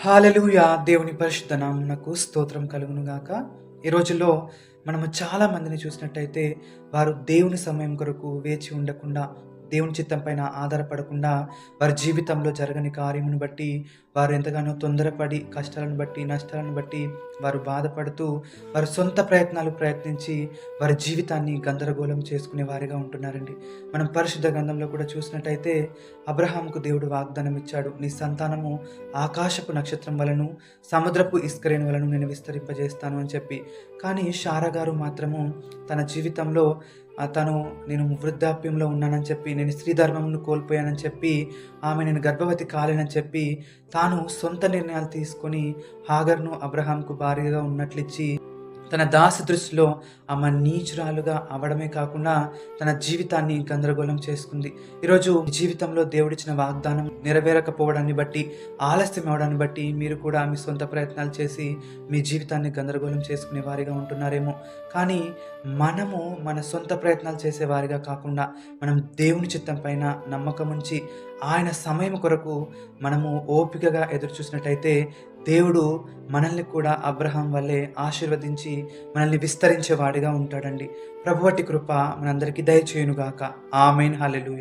హల్లెలూయా! దేవుని పరిశుద్ధ నామమునకు స్తోత్రం కలుగును గాక. ఈ రోజుల్లో మనము చాలా మందిని చూసినట్టయితే వారు దేవుని సమయం కొరకు వేచి ఉండకుండా, దేవుని చిత్తం పైన ఆధారపడకుండా, వారి జీవితంలో జరగని కార్యమును బట్టి వారు ఎంతగానో తొందరపడి, కష్టాలను బట్టి, నష్టాలను బట్టి వారు బాధపడుతూ, వారి సొంత ప్రయత్నాలు ప్రయత్నించి వారి జీవితాన్ని గందరగోళం చేసుకునే వారిగా ఉంటున్నారండి. మనం పరిశుద్ధ గ్రంథంలో కూడా చూసినట్టయితే అబ్రహాముకు దేవుడు వాగ్దానం ఇచ్చాడు. నీ సంతానము ఆకాశపు నక్షత్రం వలను, సముద్రపు ఇసుకరేణి వలను నేను విస్తరింపజేస్తాను అని చెప్పి. కానీ శారా గారు మాత్రము తన జీవితంలో నేను వృద్ధాప్యంలో ఉన్నానని చెప్పి, నేను స్త్రీ ధర్మమును కోల్పోయానని చెప్పి, నేను గర్భవతి కాలేనని చెప్పి, తాను సొంత నిర్ణయాలు తీసుకొని హాగర్‌ను అబ్రహాంకు భార్యగా ఉన్నట్లిచ్చి, తన దాసి దృష్టిలో ఆమె నీచురాలుగా అవ్వడమే కాకుండా తన జీవితాన్ని గందరగోళం చేసుకుంది. ఈరోజు మీ జీవితంలో దేవుడిచ్చిన వాగ్దానం నెరవేరకపోవడాన్ని బట్టి, ఆలస్యం అవ్వడాన్ని బట్టి మీరు కూడా మీ సొంత ప్రయత్నాలు చేసి మీ జీవితాన్ని గందరగోళం చేసుకునే వారిగా ఉంటున్నారేమో. కానీ మనము మన సొంత ప్రయత్నాలు చేసేవారిగా కాకుండా, మనం దేవుని చిత్తం పైన నమ్మకం ఉంచి ఆయన సమయం కొరకు మనము ఓపికగా ఎదురు చూసినట్టయితే దేవుడు మనల్ని కూడా అబ్రహాం వల్లే ఆశీర్వదించి మనల్ని విస్తరించేవాడిగా ఉంటాడండి. ప్రభువటి కృప మనందరికీ దయచేయునుగాక. ఆమేన్. హల్లెలూయా.